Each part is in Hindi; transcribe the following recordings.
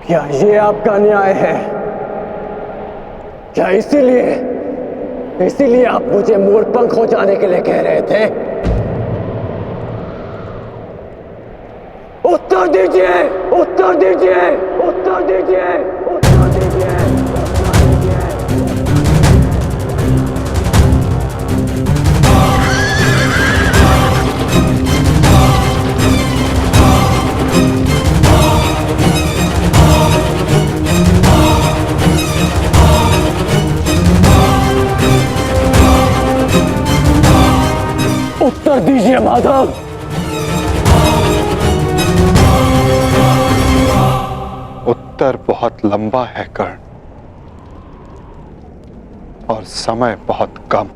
क्या ये आपका न्याय है? क्या इसीलिए आप मुझे मोरपंख हो जाने के लिए कह रहे थे? उत्तर दीजिए, उत्तर दीजिए, उत्तर दीजिए, उत्तर दीजिए, उत्तर दीजिए माधव। उत्तर बहुत लंबा है कर्ण, और समय बहुत कम।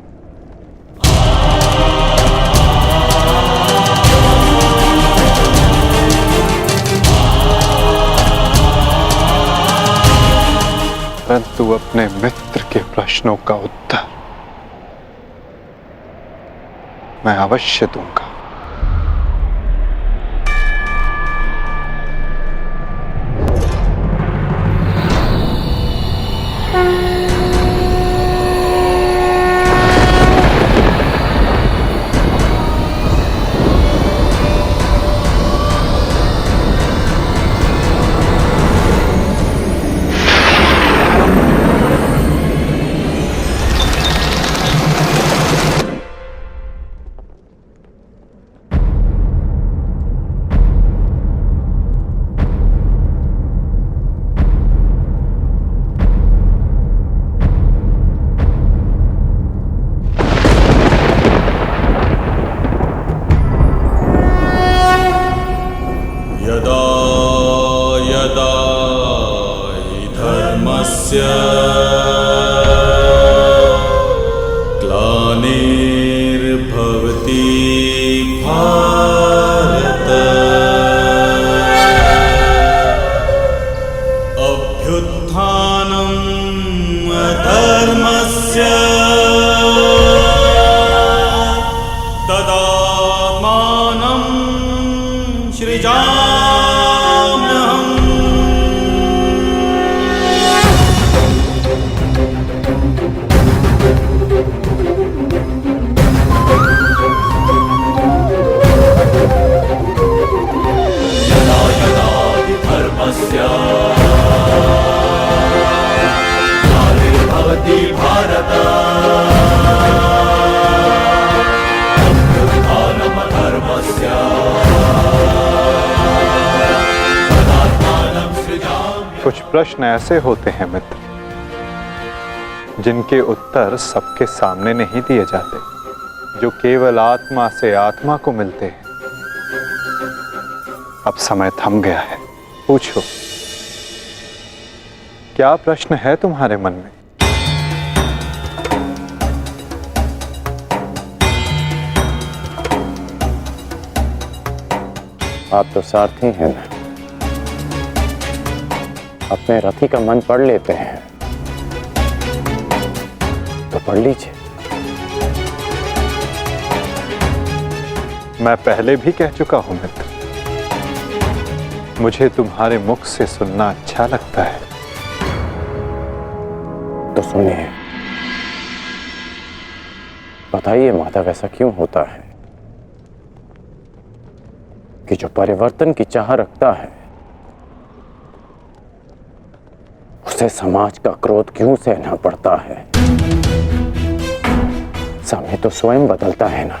परंतु अपने मित्र के प्रश्नों का उत्तर मैं अवश्य दूंगा। ग्लानिर्भवति भारत अभ्युत्थानम् अधर्मस्य तदात्मानं सृजाम्यहम्। यदा यदा हि धर्मस्य ग्लानिर्भवति भारत अभ्युत्थानम् अधर्मस्य तदात्मानं सृजाम्यहम्। कुछ प्रश्न ऐसे होते हैं मित्र, जिनके उत्तर सबके सामने नहीं दिए जाते, जो केवल आत्मा से आत्मा को मिलते हैं। अब समय थम गया है, पूछो, क्या प्रश्न है तुम्हारे मन में? आप तो सारथी हैं ना, अपने रथी का मन पढ़ लेते हैं, तो पढ़ लीजिए। मैं पहले भी कह चुका हूं मित्र, मुझे तुम्हारे मुख से सुनना अच्छा लगता है। तो सुनिए, बताइए माधव, ऐसा क्यों होता है कि जो परिवर्तन की चाह रखता है उसे समाज का क्रोध क्यों सहना पड़ता है? समय तो स्वयं बदलता है ना,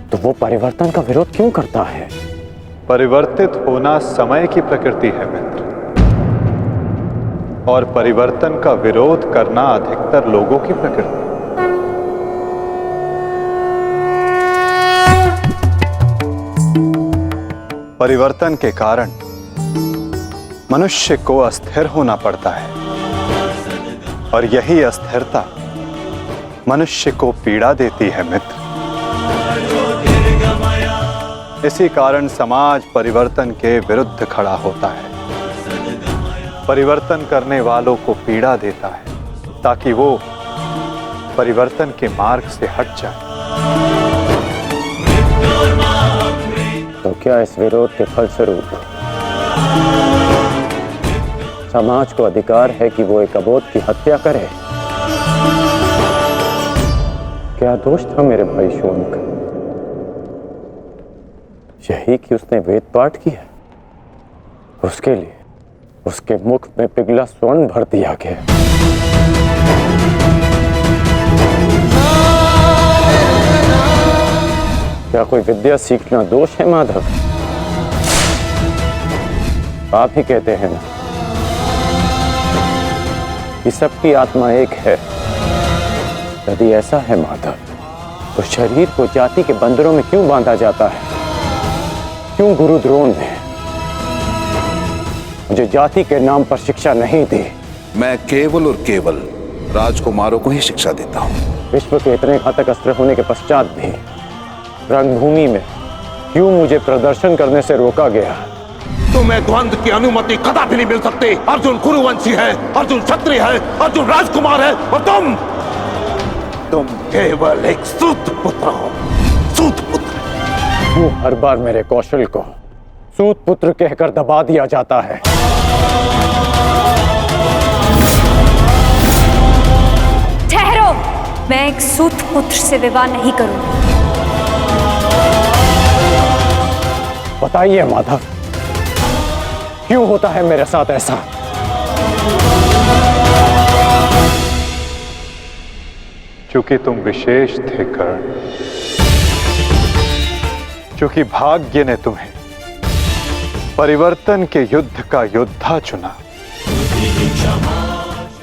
तो वो परिवर्तन का विरोध क्यों करता है? परिवर्तित होना समय की प्रकृति है मित्र, और परिवर्तन का विरोध करना अधिकतर लोगों की प्रकृति। परिवर्तन के कारण मनुष्य को अस्थिर होना पड़ता है, और यही अस्थिरता मनुष्य को पीड़ा देती है मित्र। इसी कारण समाज परिवर्तन के विरुद्ध खड़ा होता है, परिवर्तन करने वालों को पीड़ा देता है, ताकि वो परिवर्तन के मार्ग से हट जाए। तो क्या इस विरोध के फलस्वरूप समाज को अधिकार है कि वो एक अबोध की हत्या करे? क्या दोष था मेरे भाई शोन का? यही कि उसने वेद पाठ किया। उसके लिए उसके मुख में पिघला स्वर्ण भर दिया गया। क्या कोई विद्या सीखना दोष है माधव? आप ही कहते हैं ना कि सबकी आत्मा एक है। यदि ऐसा है माधव, तो शरीर को जाति के बंदरों में क्यों बांधा जाता है? क्यों गुरु द्रोण ने मुझे जाति के नाम पर शिक्षा नहीं दी? मैं केवल और केवल राजकुमारों को ही शिक्षा देता हूँ। विश्व के इतने घातक अस्त्र होने के पश्चात भी रंगभूमि में क्यों मुझे प्रदर्शन करने से रोका गया? तुम्हें द्वंद्व की अनुमति कदापि नहीं मिल सकती। अर्जुन कुरुवंशी है, अर्जुन क्षत्रिय है, अर्जुन राजकुमार है, और तुम केवल एक सूत पुत्र हो। सूत पुत्र। क्यों हर बार मेरे कौशल को सूत पुत्र कहकर दबा दिया जाता है? ठहरो, मैं एक सूत पुत्र से विवाह नहीं करूंगी। बताइए माधव, क्यों होता है मेरे साथ ऐसा? क्योंकि तुम विशेष थे कर्ण, क्योंकि भाग्य ने तुम्हें परिवर्तन के युद्ध का योद्धा चुना।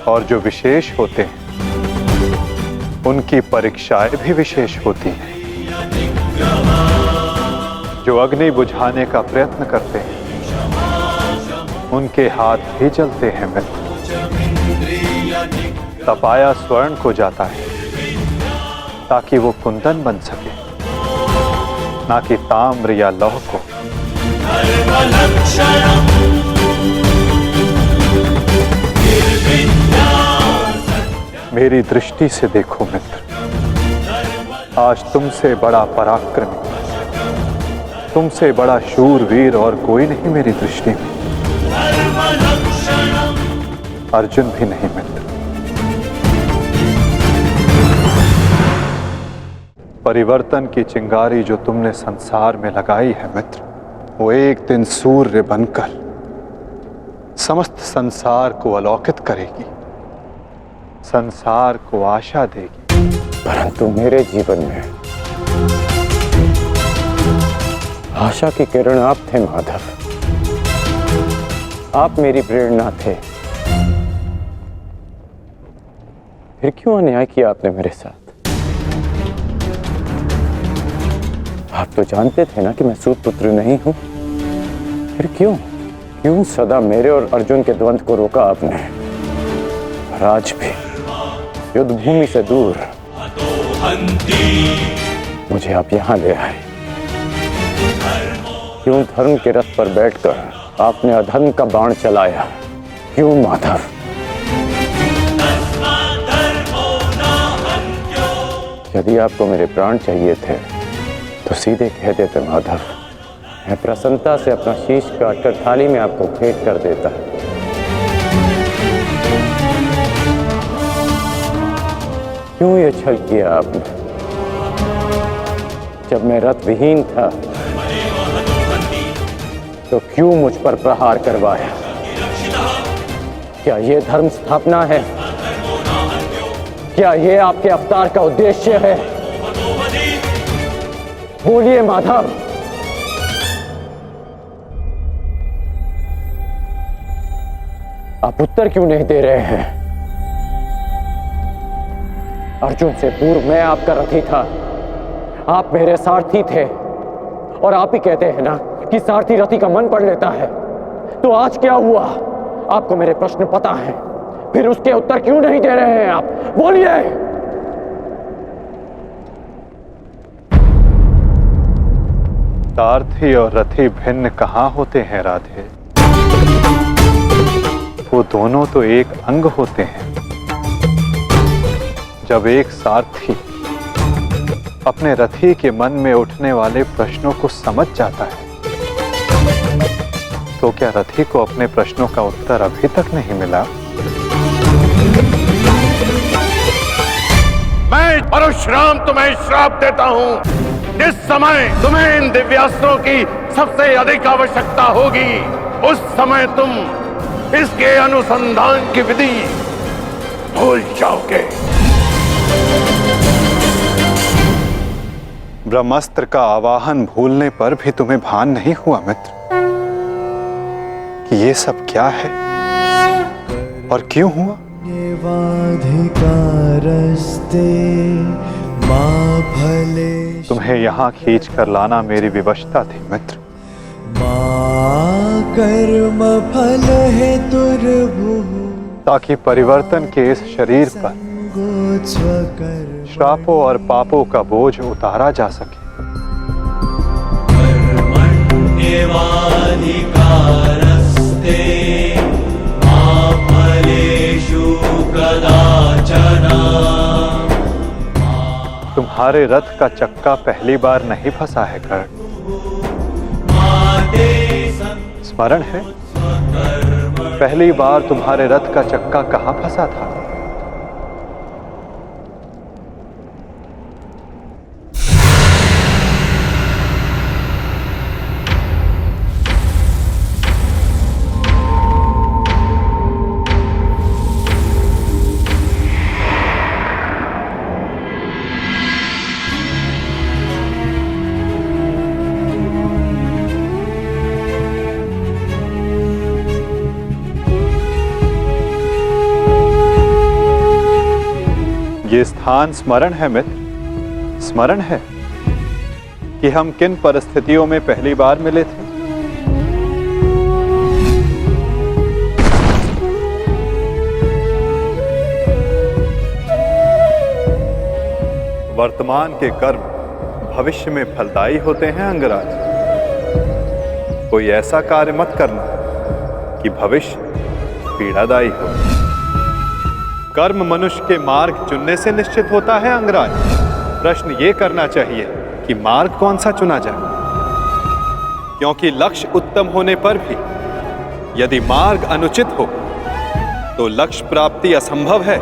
और जो विशेष होते हैं उनकी परीक्षाएं भी विशेष होती हैं। जो अग्नि बुझाने का प्रयत्न करते हैं उनके हाथ भी जलते हैं मित्र। तपाया स्वर्ण को जाता है ताकि वो कुंदन बन सके, ना कि ताम्र या लौह को। मेरी दृष्टि से देखो मित्र, आज तुमसे बड़ा पराक्रमी, तुमसे बड़ा शूरवीर और कोई नहीं मेरी दृष्टि में। अर्जुन भी नहीं मित्र। परिवर्तन की चिंगारी जो तुमने संसार में लगाई है मित्र, वो एक दिन सूर्य बनकर समस्त संसार को अलौकित करेगी, संसार को आशा देगी। परंतु मेरे जीवन में आशा की किरण आप थे माधव। आप मेरी प्रेरणा थे। फिर क्यों अन्याय किया आपने मेरे साथ? आप तो जानते थे ना कि मैं सूत पुत्र नहीं हूं। फिर क्यों सदा मेरे और अर्जुन के द्वंद्व को रोका आपने? और आज भी युद्ध भूमि से दूर मुझे आप यहां ले आए। क्यों धर्म के रथ पर बैठकर आपने अधर्म का बाण चलाया? क्यों माधव? यदि आपको मेरे प्राण चाहिए थे तो सीधे कह देते माधव। मैं प्रसन्नता से अपना शीश काटकर थाली में आपको भेंट कर देता। क्यों ये छल किया आपने? जब मैं रथ विहीन था तो क्यों मुझ पर प्रहार करवाया? क्या ये धर्म स्थापना है? क्या ये आपके अवतार का उद्देश्य है? बोलिए माधव। आप उत्तर क्यों नहीं दे रहे हैं? अर्जुन से पूर्व मैं आपका रथी था, आप मेरे सारथी थे। और आप ही कहते हैं ना कि सारथी रथी का मन पढ़ लेता है। तो आज क्या हुआ? आपको मेरे प्रश्न पता है, फिर उसके उत्तर क्यों नहीं दे रहे हैं आप? बोलिए। सारथी और रथी भिन्न कहाँ होते हैं राधे? वो दोनों तो एक अंग होते हैं। जब एक सारथी अपने रथी के मन में उठने वाले प्रश्नों को समझ जाता है तो क्या रथी को अपने प्रश्नों का उत्तर अभी तक नहीं मिला? मैं परशुराम तुम्हें श्राप देता हूं। जिस समय तुम्हें इन दिव्यास्त्रों की सबसे अधिक आवश्यकता होगी, उस समय तुम इसके अनुसंधान की विधि भूल जाओगे। ब्रह्मास्त्र का आवाहन भूलने पर भी तुम्हें भान नहीं हुआ मित्र कि ये सब क्या है और क्यों हुआ? तुम्हें यहाँ खींच कर लाना मेरी विवशता थी मित्र। कर्म फल है दुर्भुः ताकि परिवर्तन के इस शरीर पर श्रापों और पापों का बोझ उतारा जा सके। कर्मण्येवाधिकारस्ते मा फलेषु कदाचन। तुम्हारे रथ का चक्का पहली बार नहीं फंसा है कर्ण। स्मरण है पहली बार तुम्हारे रथ का चक्का कहां फंसा था? ये स्थान स्मरण है मित्र, स्मरण है कि हम किन परिस्थितियों में पहली बार मिले थे? वर्तमान के कर्म भविष्य में फलदायी होते हैं अंगराज। कोई ऐसा कार्य मत करना कि भविष्य पीड़ादायी हो। कर्म मनुष्य के मार्ग चुनने से निश्चित होता है अंगराज। प्रश्न ये करना चाहिए कि मार्ग कौन सा चुना जाए, क्योंकि लक्ष्य उत्तम होने पर भी यदि मार्ग अनुचित हो तो लक्ष्य प्राप्ति असंभव है।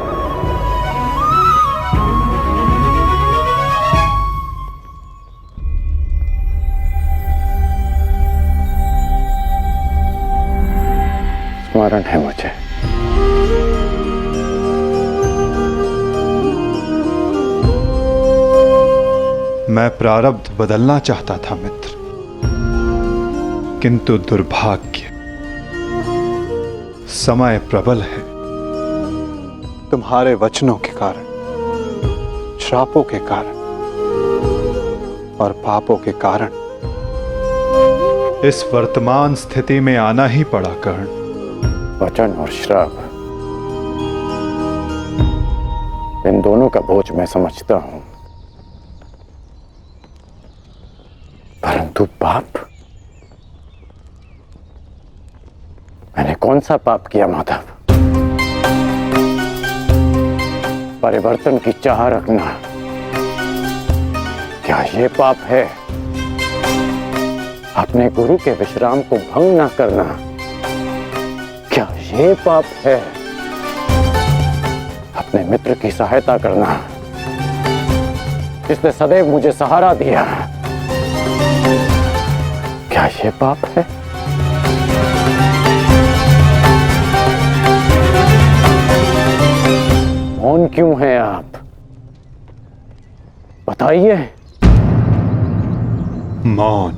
स्मरण है मुझे। मैं प्रारब्ध बदलना चाहता था मित्र, किंतु दुर्भाग्य समय प्रबल है। तुम्हारे वचनों के कारण, श्रापों के कारण और पापों के कारण इस वर्तमान स्थिति में आना ही पड़ा कर्ण। वचन और श्राप, इन दोनों का बोझ मैं समझता हूं, परंतु पाप, मैंने कौन सा पाप किया माधव? परिवर्तन की चाह रखना, क्या ये पाप है? अपने गुरु के विश्राम को भंग न करना, क्या ये पाप है? अपने मित्र की सहायता करना, जिसने सदैव मुझे सहारा दिया, क्या ये पाप है? मौन क्यों हैं आप? बताइए। मौन,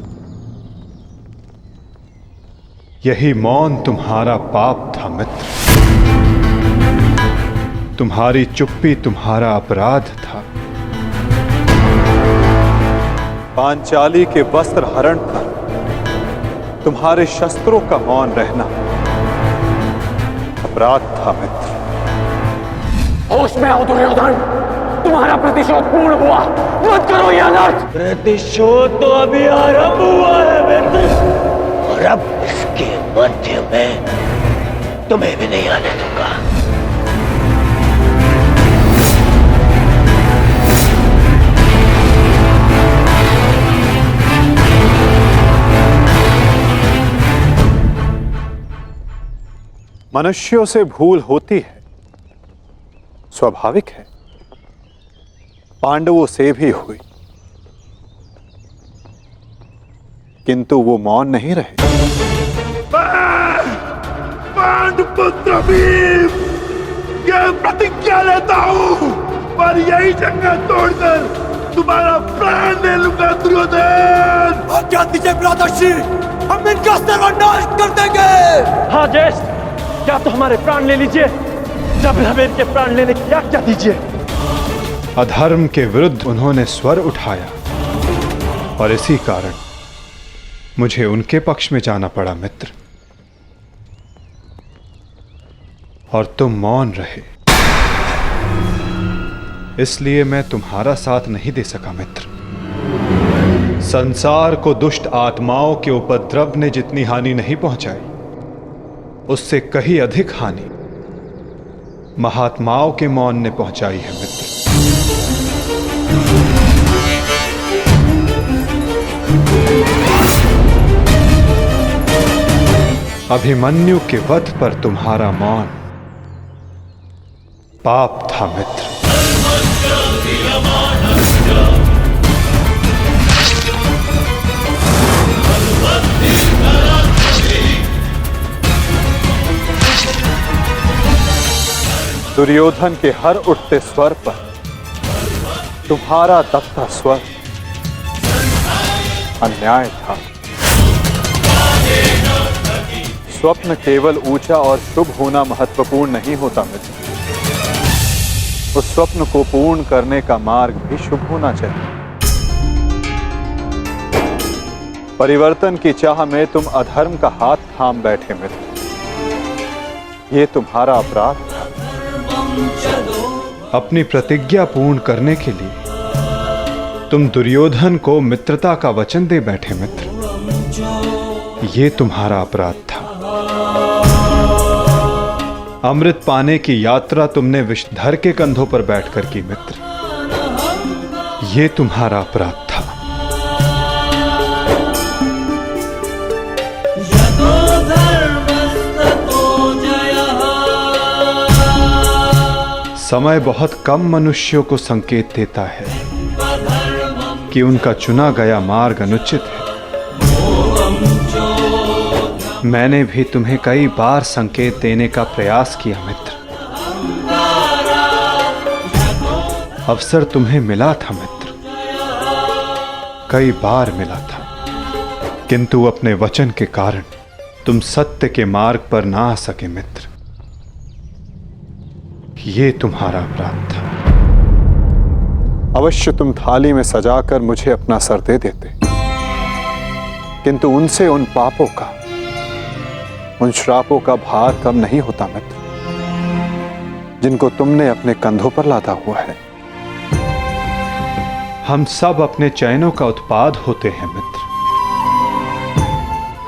यही मौन तुम्हारा पाप था मित्र। तुम्हारी चुप्पी तुम्हारा अपराध था। पांचाली के वस्त्र हरण पर तुम्हारे शस्त्रों का मौन रहना अपराध था मित्र। होश में आओ दुर्योधन, तुम्हारा प्रतिशोध पूर्ण हुआ, मत करो यह अनर्थ। प्रतिशोध तो अभी आरंभ हुआ है मित्र, और अब इसके मध्य में तुम्हें भी नहीं आने दूंगा। मनुष्यों से भूल होती है, स्वाभाविक है। पांडवों से भी हुई, किंतु वो मौन नहीं रहे। पांडुपुत्र भीम, यह प्रतिज्ञा लेता हूं पर यही जंगल तोड़कर तुम्हारा प्राण ले लूंगा दुर्योधन। आज्ञा दीजिए भ्राताश्री, हम इनका सर्वनाश कर देंगे। हाँ ज्येष्ठ, क्या तो हमारे प्राण ले लीजिए, जब हमें इनके प्राण लेने की आज्ञा दीजिए। अधर्म के विरुद्ध उन्होंने स्वर उठाया और इसी कारण मुझे उनके पक्ष में जाना पड़ा मित्र, और तुम मौन रहे, इसलिए मैं तुम्हारा साथ नहीं दे सका मित्र। संसार को दुष्ट आत्माओं के उपद्रव ने जितनी हानि नहीं पहुंचाई, उससे कहीं अधिक हानि महात्माओं के मौन ने पहुंचाई है मित्र। अभिमन्यु के वध पर तुम्हारा मौन पाप था मित्र। दुर्योधन के हर उठते स्वर पर तुम्हारा दबता स्वर अन्याय था। स्वप्न केवल ऊंचा और शुभ होना महत्वपूर्ण नहीं होता मित्र, उस स्वप्न को पूर्ण करने का मार्ग भी शुभ होना चाहिए। परिवर्तन की चाह में तुम अधर्म का हाथ थाम बैठे मित्र, ये तुम्हारा अपराध था। अपनी प्रतिज्ञा पूर्ण करने के लिए तुम दुर्योधन को मित्रता का वचन दे बैठे मित्र, ये तुम्हारा अपराध था। अमृत पाने की यात्रा तुमने विषधर के कंधों पर बैठकर की मित्र, ये तुम्हारा अपराध था। समय बहुत कम मनुष्यों को संकेत देता है कि उनका चुना गया मार्ग अनुचित है। मैंने भी तुम्हें कई बार संकेत देने का प्रयास किया मित्र, अवसर तुम्हें मिला था मित्र, कई बार मिला था, किंतु अपने वचन के कारण तुम सत्य के मार्ग पर ना आ सके मित्र, ये तुम्हारा अपराध था। अवश्य तुम थाली में सजाकर मुझे अपना सर दे देते, किंतु उनसे उन पापों का, उन श्रापों का भार कम नहीं होता मित्र, जिनको तुमने अपने कंधों पर लादा हुआ है। हम सब अपने चैनों का उत्पाद होते हैं मित्र,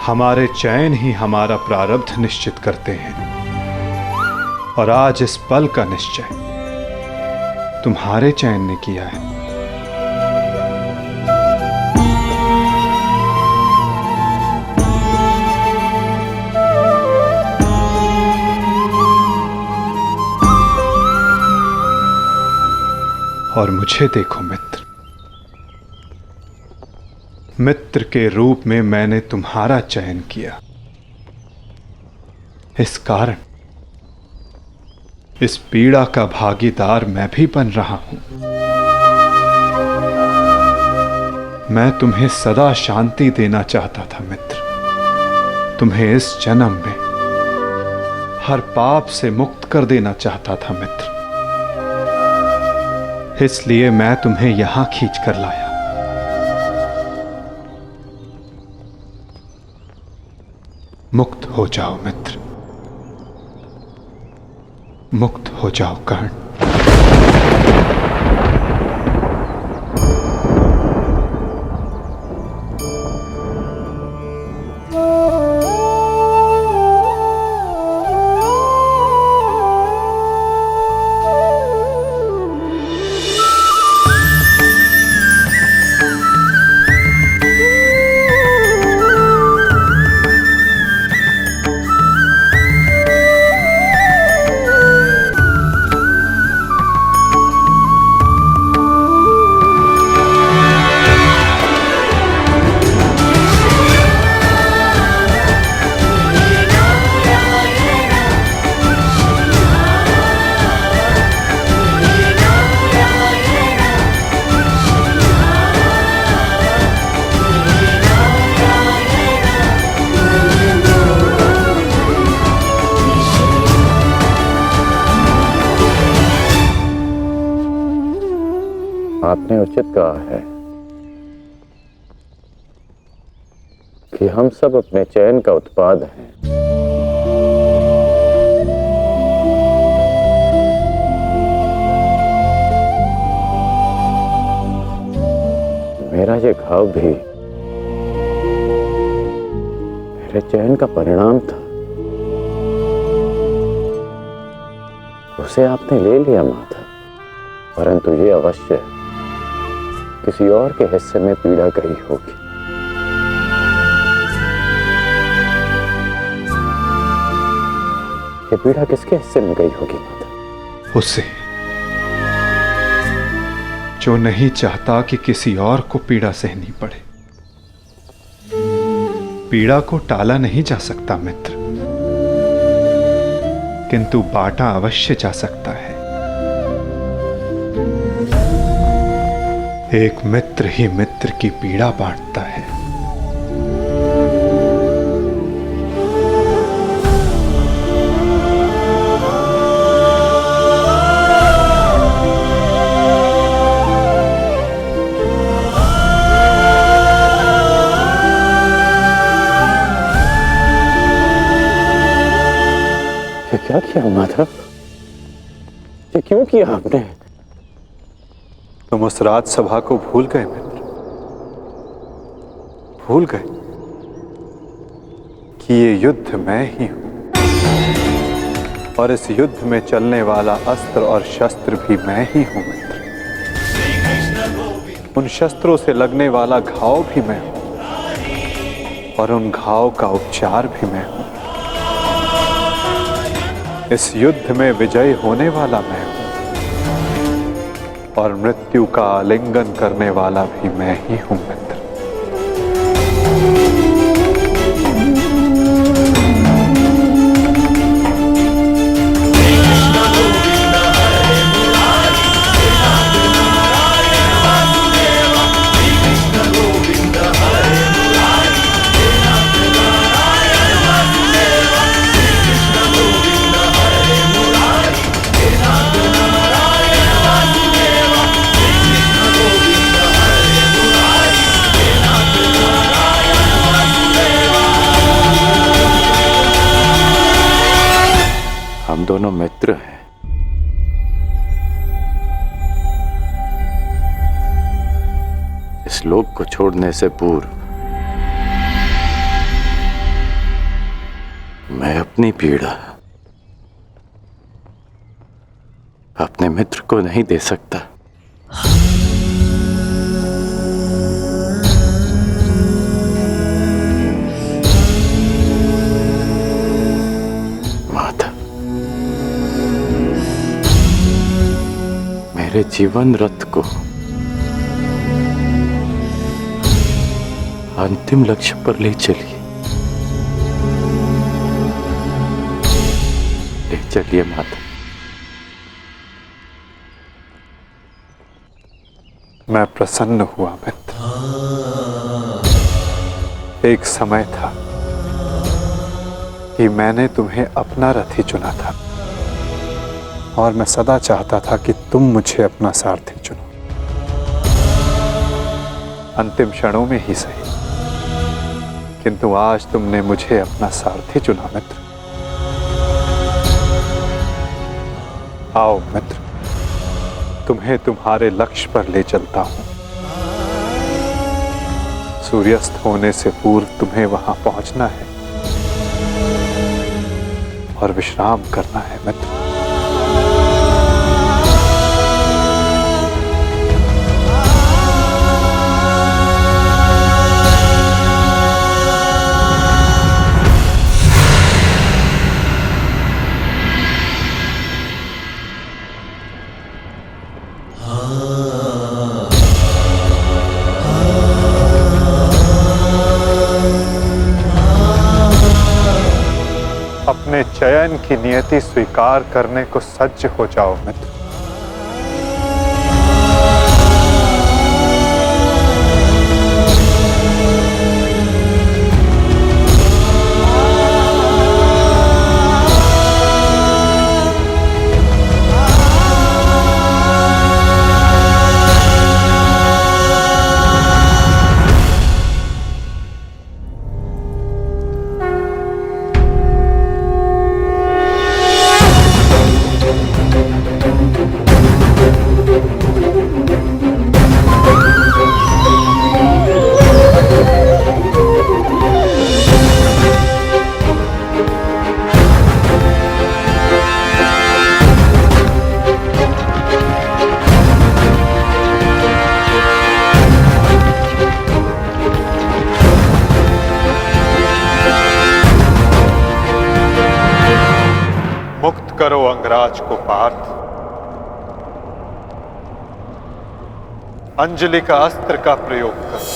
हमारे चैन ही हमारा प्रारब्ध निश्चित करते हैं, और आज इस पल का निश्चय तुम्हारे चैन ने किया है। और मुझे देखो मित्र, मित्र के रूप में मैंने तुम्हारा चयन किया, इस कारण इस पीड़ा का भागीदार मैं भी बन रहा हूं। मैं तुम्हें सदा शांति देना चाहता था मित्र, तुम्हें इस जन्म में हर पाप से मुक्त कर देना चाहता था मित्र, इसलिए मैं तुम्हें यहां खींच कर लाया। मुक्त हो जाओ मित्र, मुक्त हो जाओ कर्ण। उचित कहा है कि हम सब अपने चयन का उत्पाद हैं। मेरा ये घाव भी मेरे चयन का परिणाम था। उसे आपने ले लिया माता, परंतु ये अवश्य किसी और के हिस्से में पीड़ा गई होगी। ये पीड़ा किसके हिस्से में गई होगी माता? उसे, जो नहीं चाहता कि किसी और को पीड़ा सहनी पड़े। पीड़ा को टाला नहीं जा सकता मित्र, किंतु बांटा अवश्य जा सकता है। एक मित्र ही मित्र की पीड़ा बांटता है। ये क्या किया माधव? ये क्यों किया आपने? तुम उस राजसभा को भूल गए मित्र, भूल गए कि ये युद्ध मैं ही हूं, और इस युद्ध में चलने वाला अस्त्र और शस्त्र भी मैं ही हूं मित्र। उन शस्त्रों से लगने वाला घाव भी मैं हूं, और उन घाव का उपचार भी मैं हूं। इस युद्ध में विजयी होने वाला मैं हूं, और मृत्यु का आलिंगन करने वाला भी मैं ही हूं मित्र। हम दोनों मित्र हैं। इस लोक को छोड़ने से पूर्व मैं अपनी पीड़ा अपने मित्र को नहीं दे सकता। मेरे जीवन रथ को अंतिम लक्ष्य पर ले चलिए, ले चलिए माता। मैं प्रसन्न हुआ मित्र। एक समय था कि मैंने तुम्हें अपना रथी चुना था, और मैं सदा चाहता था कि तुम मुझे अपना सारथी चुनो, अंतिम क्षणों में ही सही, किंतु आज तुमने मुझे अपना सारथी चुना मित्र। आओ मित्र, तुम्हें तुम्हारे लक्ष्य पर ले चलता हूं। सूर्यास्त होने से पूर्व तुम्हें वहां पहुंचना है और विश्राम करना है मित्र। अपने चयन की नियति स्वीकार करने को सज्ज हो जाओ मित्र। मुक्त करो अंगराज को पार्थ। अंजलि का अस्त्र का प्रयोग करो।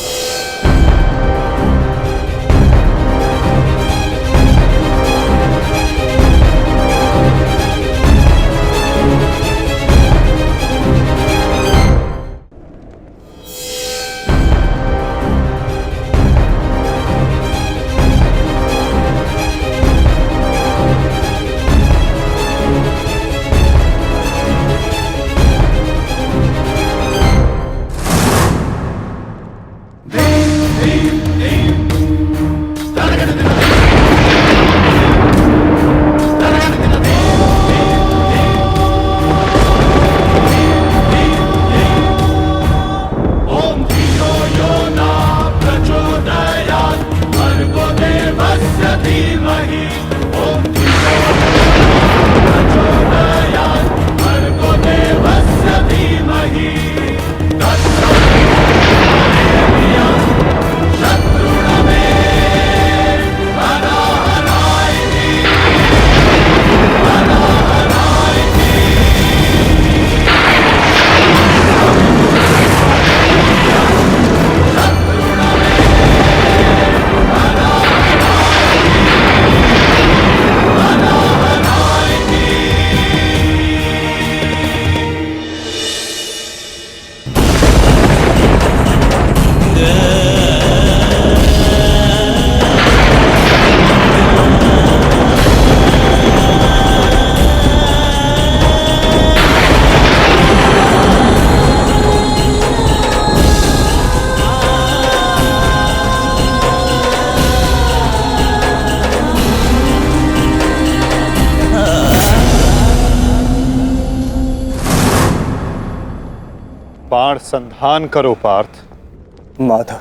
बाण संधान करो पार्थ। माधव,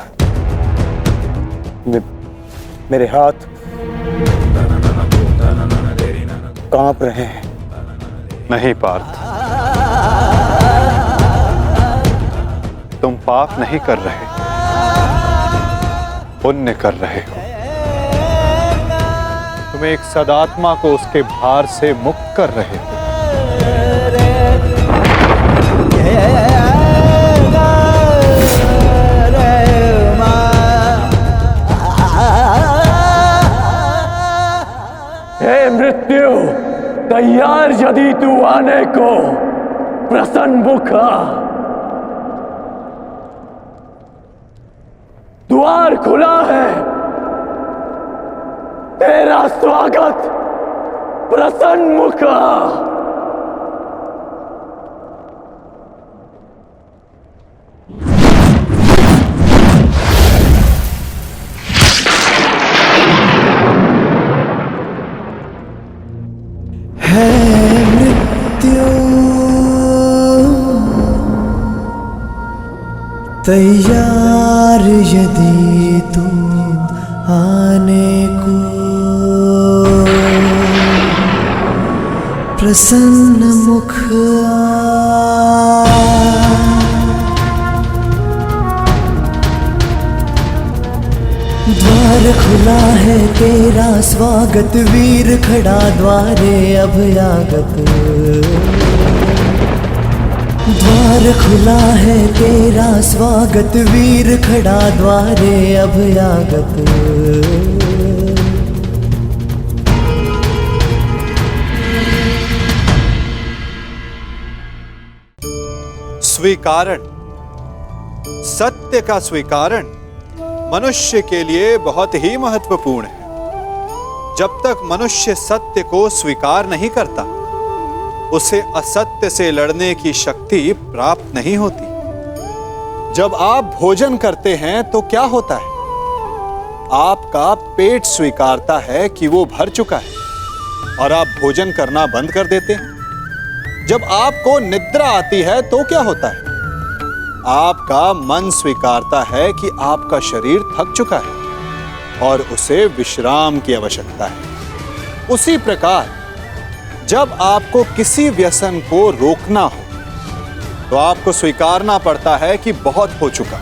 मेरे हाथ कांप रहे हैं। नहीं पार्थ, तुम पाप नहीं कर रहे, पुण्य कर रहे हो। तुम एक सदात्मा को उसके भार से मुक्त कर रहे हो। हे मृत्यु, तैयार यदि तू आने को, प्रसन्न मुखा। द्वार खुला है, तेरा स्वागत प्रसन्न मुखा। तैयार यदि तुम आने को, प्रसन्न मुख द्वार खुला है, तेरा स्वागत वीर खड़ा द्वारे अभयागत। द्वार खुला है, तेरा स्वागत वीर खड़ा द्वारे अभयागत। स्वीकारण, सत्य का स्वीकारण मनुष्य के लिए बहुत ही महत्वपूर्ण है। जब तक मनुष्य सत्य को स्वीकार नहीं करता, उसे असत्य से लड़ने की शक्ति प्राप्त नहीं होती। जब आप भोजन करते हैं तो क्या होता है? आपका पेट स्वीकारता है कि वो भर चुका है और आप भोजन करना बंद कर देते हैं। जब आपको निद्रा आती है तो क्या होता है? आपका मन स्वीकारता है कि आपका शरीर थक चुका है और उसे विश्राम की आवश्यकता है। उसी प्रकार जब आपको किसी व्यसन को रोकना हो तो आपको स्वीकारना पड़ता है कि बहुत हो चुका,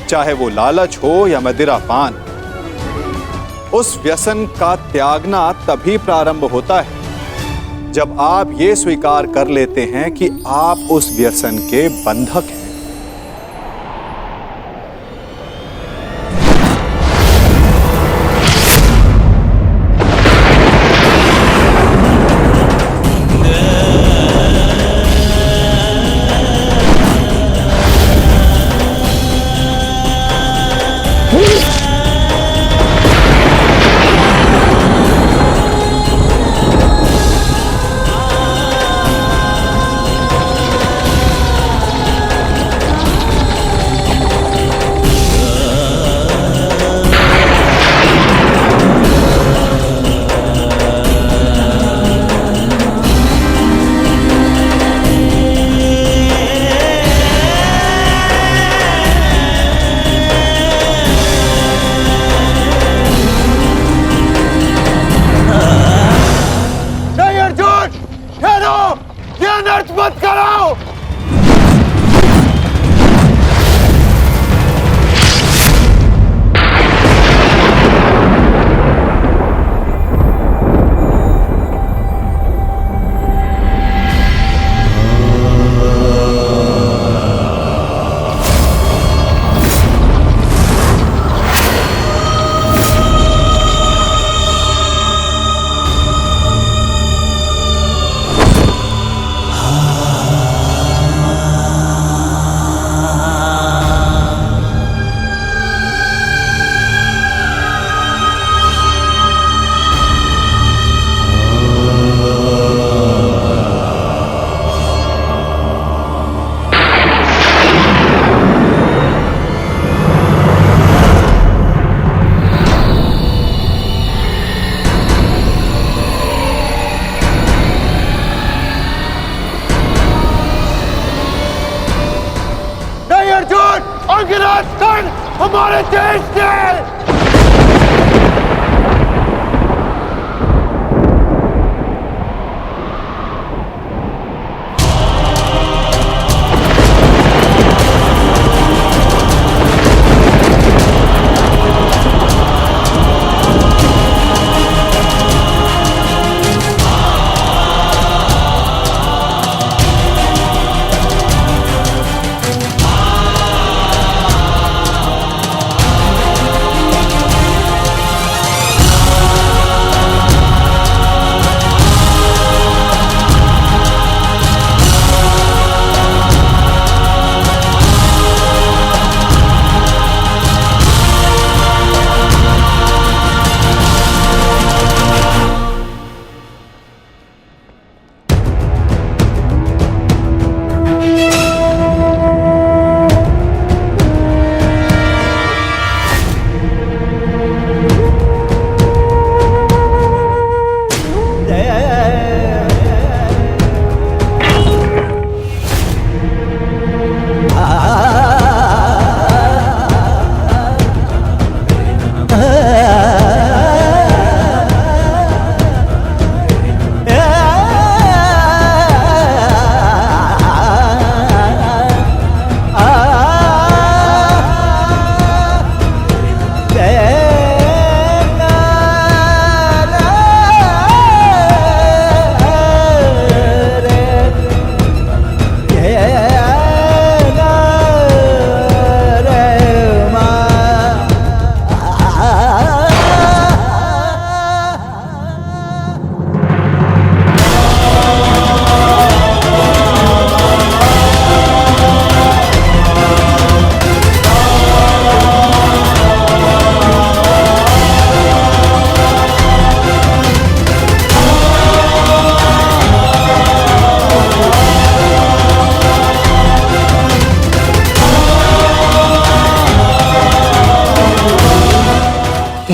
चाहे वो लालच हो या मदिरापान। उस व्यसन का त्यागना तभी प्रारंभ होता है जब आप ये स्वीकार कर लेते हैं कि आप उस व्यसन के बंधक हैं। मत कराओ। राजस्थान हमारे देश ने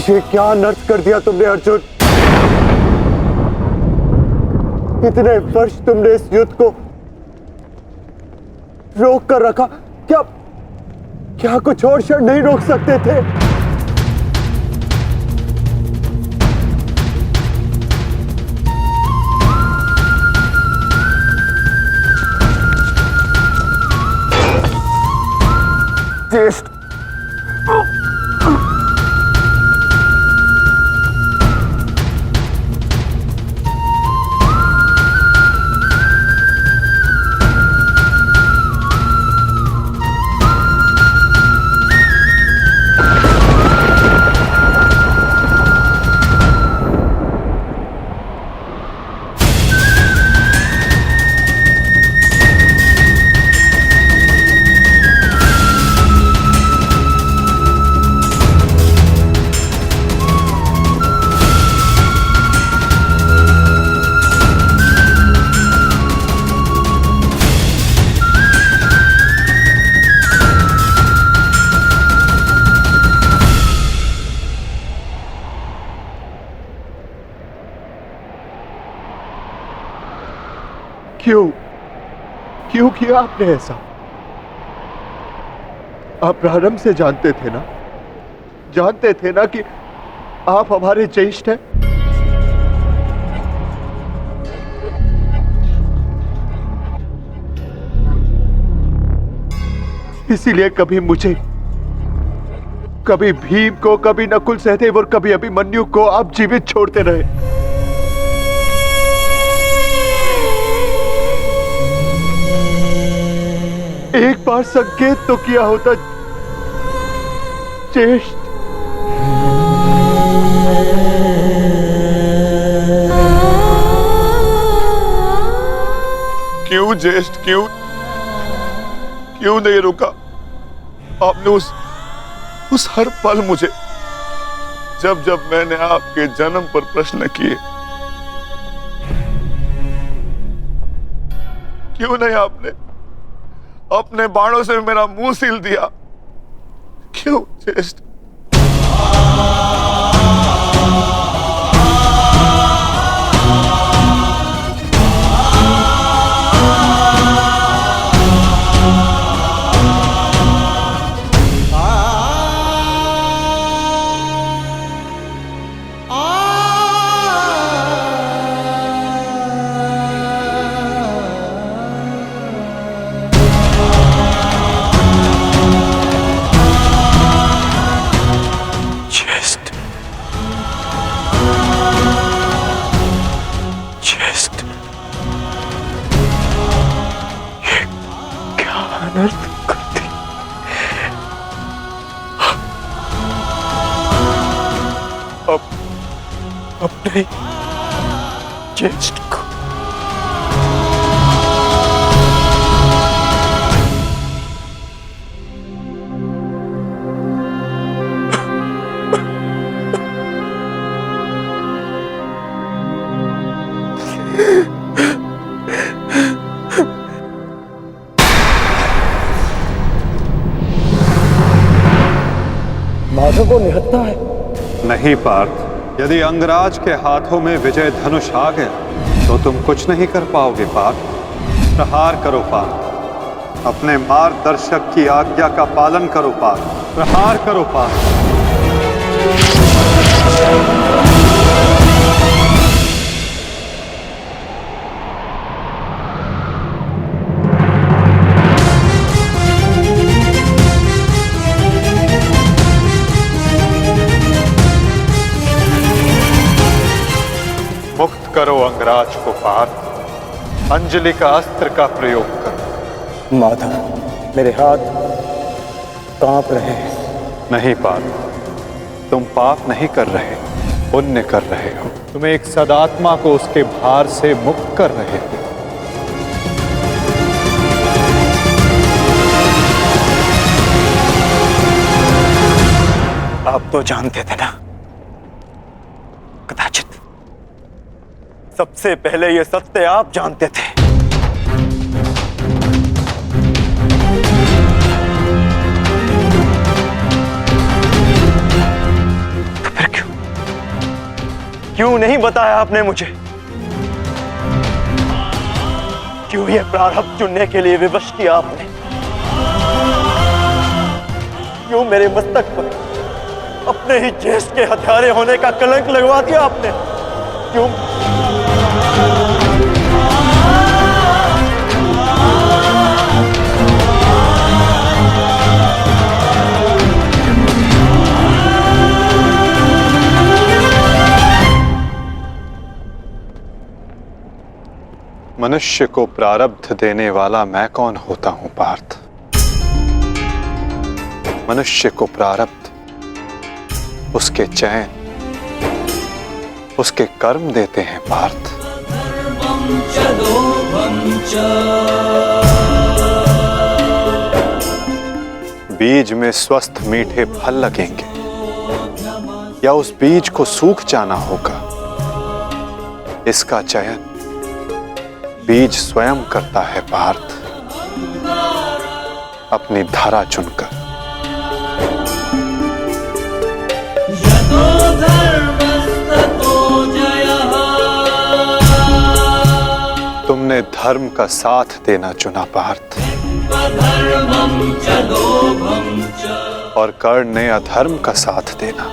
ये क्या अनर्थ कर दिया तुमने अर्जुन। इतने वर्ष तुमने इस युद्ध को रोक कर रखा, क्या कुछ और क्षण नहीं रोक सकते थे? ज्येष्ठ क्यों किया आपने ऐसा? आप प्रारंभ से जानते थे ना कि आप हमारे ज्येष्ठ हैं। इसीलिए कभी मुझे, कभी भीम को, कभी नकुल सहदेव और कभी अभिमन्यु को आप जीवित छोड़ते रहे। एक बार संकेत तो किया होता ज्येष्ठ। क्यों ज्येष्ठ, क्यों नहीं रुका आपने? उस हर पल मुझे, जब मैंने आपके जन्म पर प्रश्न किए, क्यों नहीं आपने अपने बाणों से मेरा मुंह सील दिया? क्यों ज्येष्ठ? अपने ज्येष्ठ को माधव को निहत्था है। नहीं पार्थ, यदि अंगराज के हाथों में विजय धनुष आ गया तो तुम कुछ नहीं कर पाओगे पार्थ। प्रहार करो पार्थ, अपने मार्गदर्शक की आज्ञा का पालन करो पार्थ। प्रहार करो पार्थ। मुक्त करो अंगराज को पार्थ। अंजलि का अस्त्र का प्रयोग करो। माधव, मेरे हाथ कांप रहे हैं। नहीं पार्थ, तुम पाप नहीं कर रहे, पुण्य कर रहे हो। तुम एक सदात्मा को उसके भार से मुक्त कर रहे हो। आप तो जानते थे ना, कदाचित सबसे पहले ये सत्य आप जानते थे। फिर क्यों नहीं बताया आपने मुझे? क्यों ये प्रारब्ध चुनने के लिए विवश किया आपने? क्यों मेरे मस्तक पर अपने ही ज्येष्ठ के हत्यारे होने का कलंक लगवा दिया आपने? क्यों? मनुष्य को प्रारब्ध देने वाला मैं कौन होता हूं पार्थ? मनुष्य को प्रारब्ध उसके चयन, उसके कर्म देते हैं पार्थ। बीज में स्वस्थ मीठे फल लगेंगे या उस बीज को सूख जाना होगा, इसका चयन बीज स्वयं करता है पार्थ, अपनी धारा चुनकर। तुमने धर्म अधर्म का साथ देना चुना पार्थ, और कर्ण ने अधर्म का साथ देना।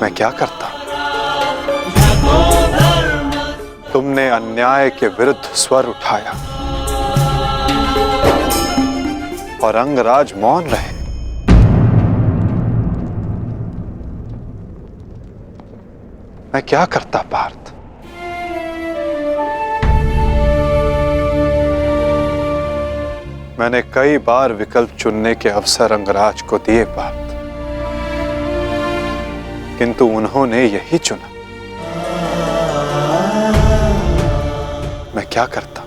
मैं क्या करता? तुमने अन्याय के विरुद्ध स्वर उठाया और अंगराज मौन रहे। मैं क्या करता पार्थ? मैंने कई बार विकल्प चुनने के अवसर अंगराज को दिए पार्थ, किंतु उन्होंने यही चुना। मैं क्या करता?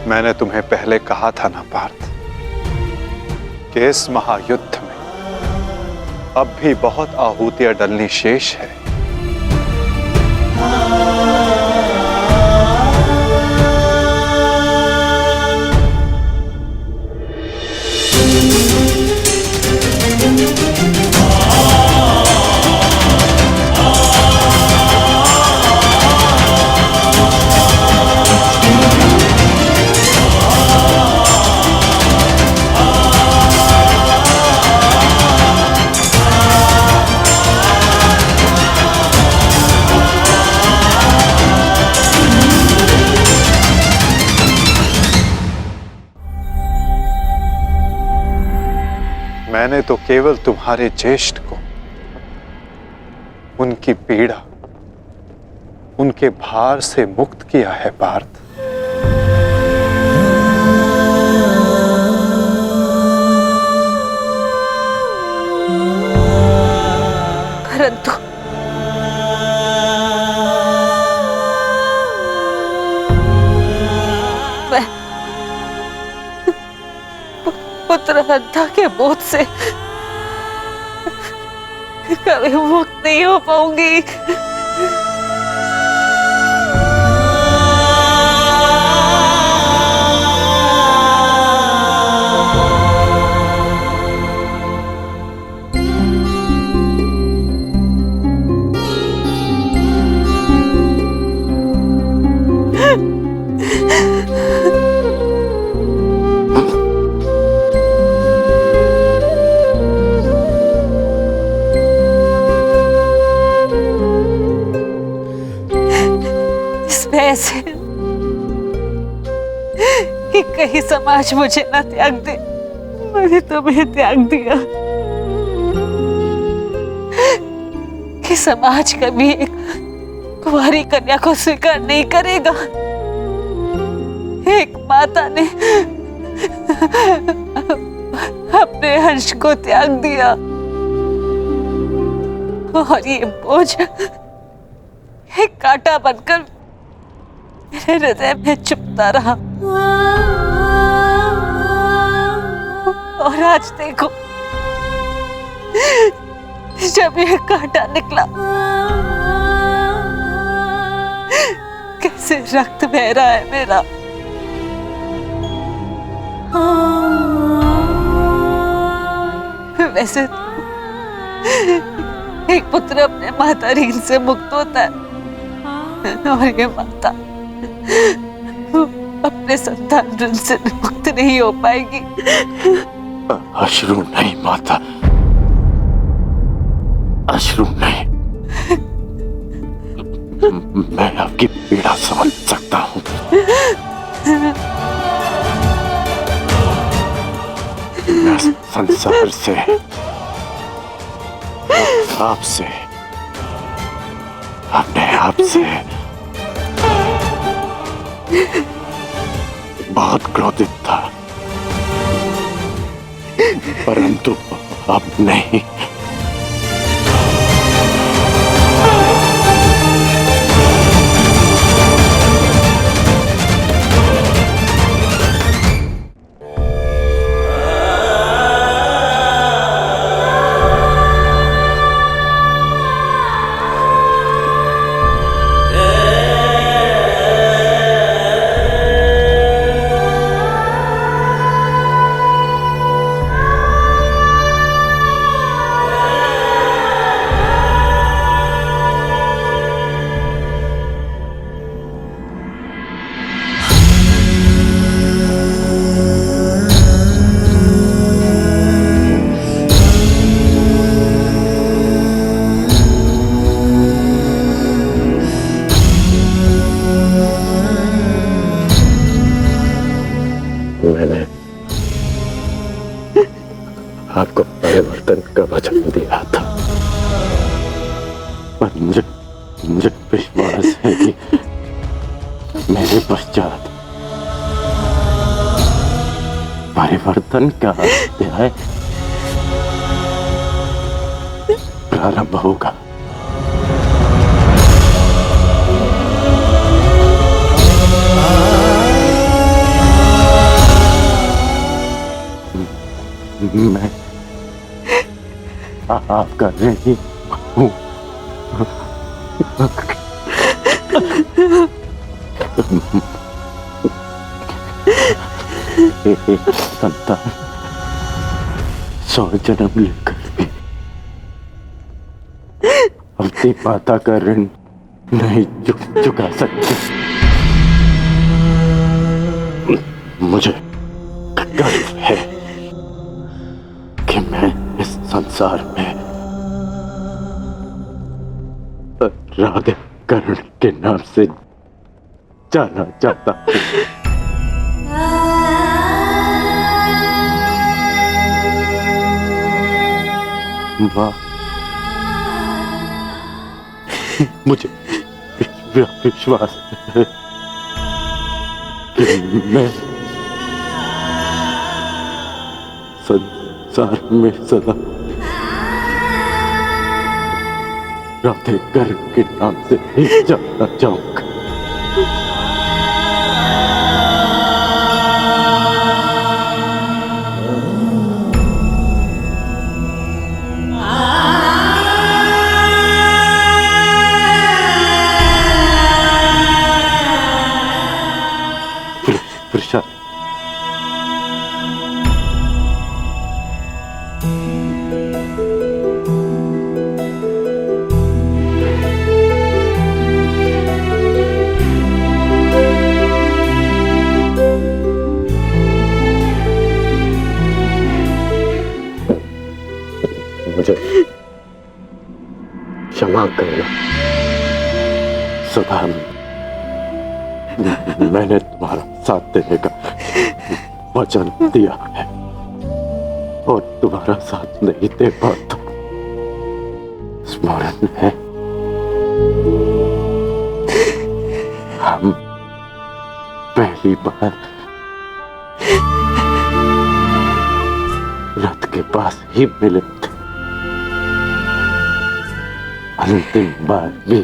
मैंने तुम्हें पहले कहा था ना पार्थ कि इस महायुद्ध में अब भी बहुत आहूतियां डलनी शेष है। मैंने तो केवल तुम्हारे ज्येष्ठ को, उनकी पीड़ा, उनके भार से मुक्त किया है पार्थ। परंतु पुत्र हत्या के बोझ से कभी मुक्त नहीं हो पाऊंगी। ऐसे कि कहीं समाज मुझे ना त्याग दे। मैंने तुम्हें त्याग दिया कि समाज कभी एक कुंवारी कन्या को स्वीकार नहीं करेगा। एक माता ने अपने अंश को त्याग दिया और ये बोझ एक कांटा बनकर मेरे हृदय में चुभता रहा। और आज देखो, जब ये कांटा निकला, कैसे रक्त बह रहा है मेरा। वैसे एक पुत्र अपने माता ऋण से मुक्त होता है और ये माता अपने संतान ऋण से मुक्त नहीं हो पाएगी। अश्रु नहीं माता, अश्रु नहीं। मैं आपकी पीड़ा समझ सकता हूँ। मैं संसार से, आपसे, अपने आप से बहुत क्रोधित था, परंतु अब नहीं। आपको परिवर्तन का वचन दिया था, पर मुझे विश्वास है कि मेरे पश्चात परिवर्तन का अध्याय प्रारंभ होगा। मैं आपका नहीं हूँ। संतान 100 जन्म लेकर भी अपनी माता का ऋण नहीं चुका सकते। मुझे गर्व है कि मैं इस संसार में राधाकरण के नाम से जाना चाहता हूँ। माँ, मुझे विश्वास है कि मैं संसार में सदा राधेकर के नाम से ही जाना चाहूंगा। प्रसाद, मुझे क्षमा करना। सदा मैंने तुम्हारा साथ देने का वचन दिया है और तुम्हारा साथ नहीं दे पाता। स्मरण है हम पहली बार रथ के पास ही मिले थे, अंतिम बार भी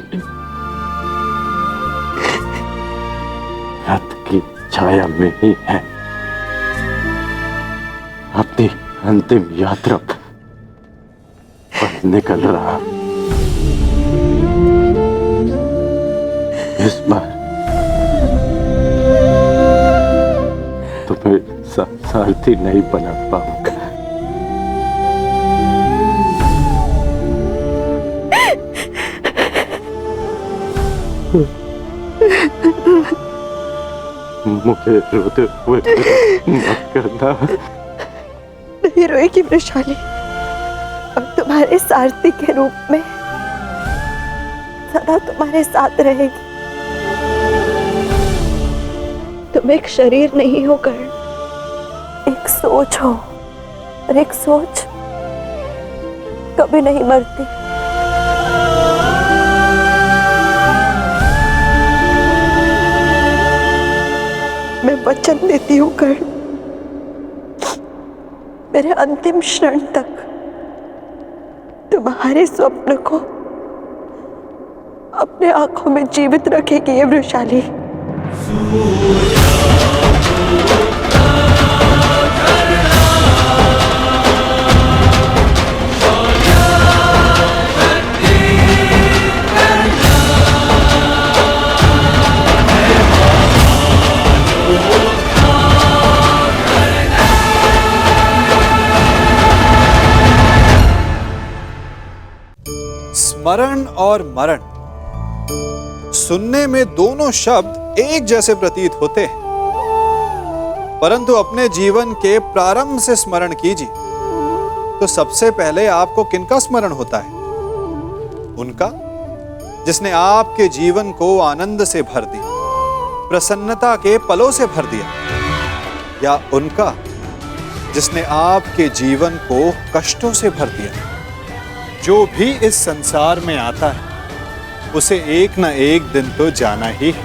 रथ की छाया में ही है। अपनी अंतिम यात्रा पर निकल रहा। इस बार तुम्हें सारथी नहीं बना पाऊंगा। मुझे रोते हुए मत करना। नहीं रोएगी वृषाली, और तुम्हारे सारथी के रूप में सदा तुम्हारे साथ रहेगी। तुम एक शरीर नहीं हो कर्ण, एक सोच हो, और एक सोच कभी नहीं मरती। मैं वचन देती हूँ कर्ण, मेरे अंतिम क्षण तक तुम्हारे स्वप्न को अपने आंखों में जीवित रखेगी ये वृषाली। स्मरण और मरण, सुनने में दोनों शब्द एक जैसे प्रतीत होते हैं, परंतु अपने जीवन के प्रारंभ से स्मरण कीजिए तो सबसे पहले आपको किनका स्मरण होता है? उनका जिसने आपके जीवन को आनंद से भर दिया, प्रसन्नता के पलों से भर दिया, या उनका जिसने आपके जीवन को कष्टों से भर दिया। जो भी इस संसार में आता है उसे एक न एक दिन तो जाना ही है,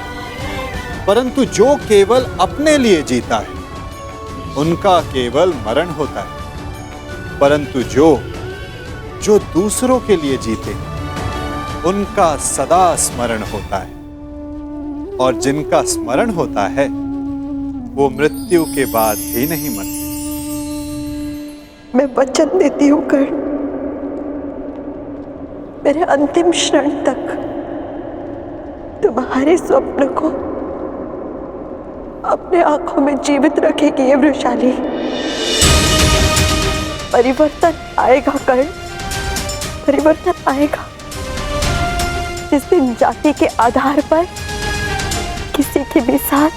परंतु जो केवल अपने लिए जीता है उनका केवल मरण होता है, परंतु जो दूसरों के लिए जीते उनका सदा स्मरण होता है, और जिनका स्मरण होता है वो मृत्यु के बाद भी नहीं मरते। मैं वचन देती हूँ कर्ण, मेरे अंतिम क्षण तक तुम्हारे स्वप्न को अपने आंखों में जीवित रखेगी ये वृषाली। परिवर्तन आएगा कर्ण, परिवर्तन आएगा। जिस दिन जाति के आधार पर किसी के भी साथ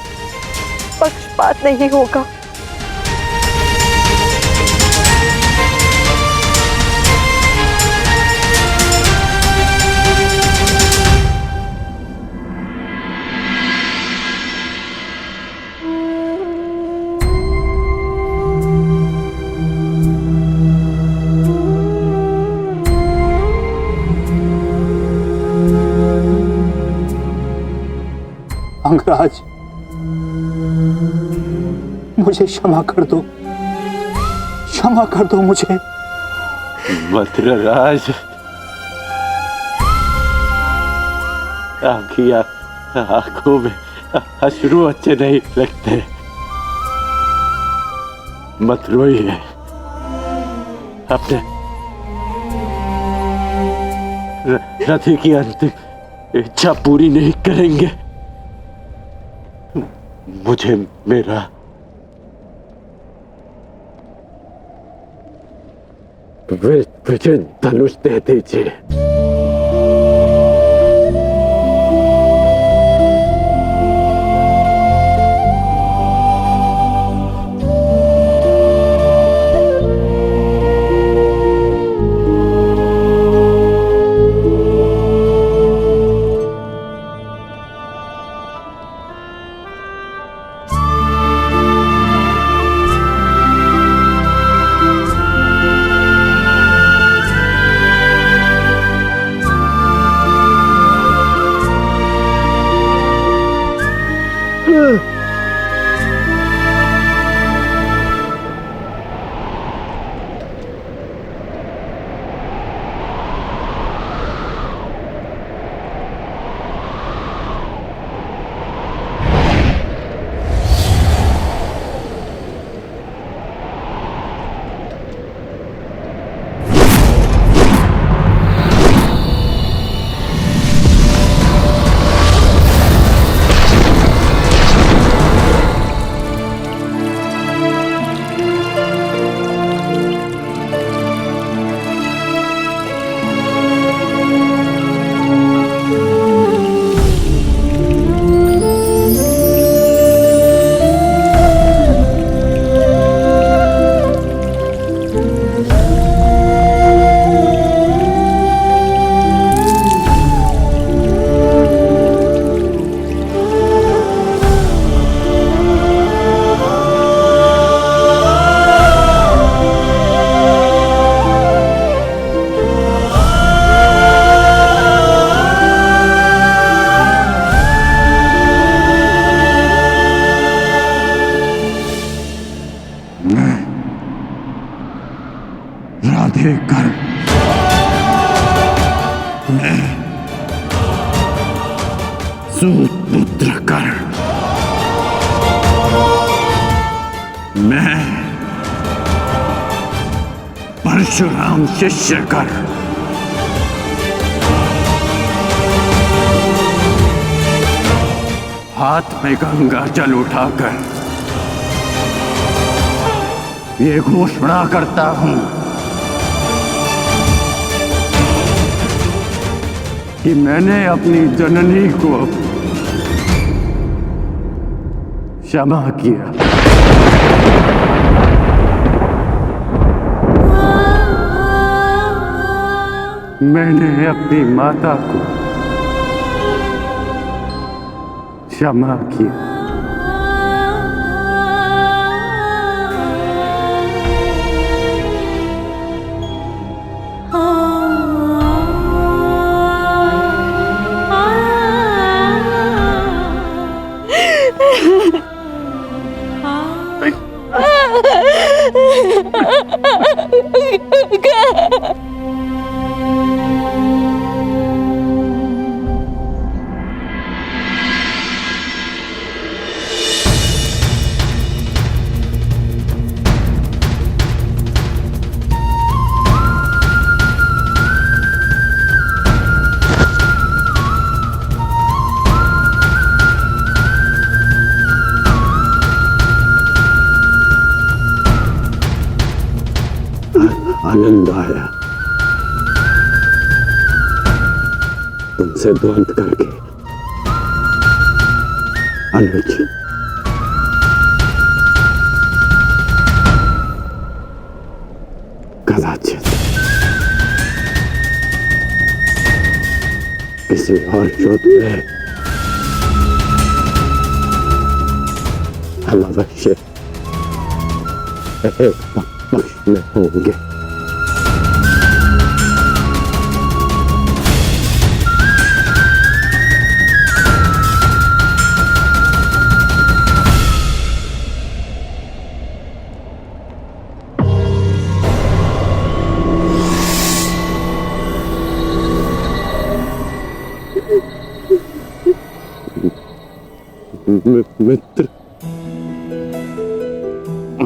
पक्षपात नहीं होगा। अंगराज, मुझे क्षमा कर दो, क्षमा कर दो मुझे। मद्रराज, आपकी आंखों में अश्रु अच्छे नहीं लगते। मत रोइए, अपने रथी की अंतिम इच्छा पूरी नहीं करेंगे। मुझे मेरा विजय धनुष दे दीजिए। राधे कर्ण, मैं सूतपुत्र कर्ण, मैं परशुराम शिष्य कर्ण, हाथ में गंगा जल उठाकर ये घोषणा करता हूं कि मैंने अपनी जननी को क्षमा किया। मैंने अपनी माता को क्षमा किया। आनंद आया तुमसे द्वंद करके। अनुज, कदाचित किसी और युद्ध में हम अवश्य एक पक्ष में होंगे। मित्र,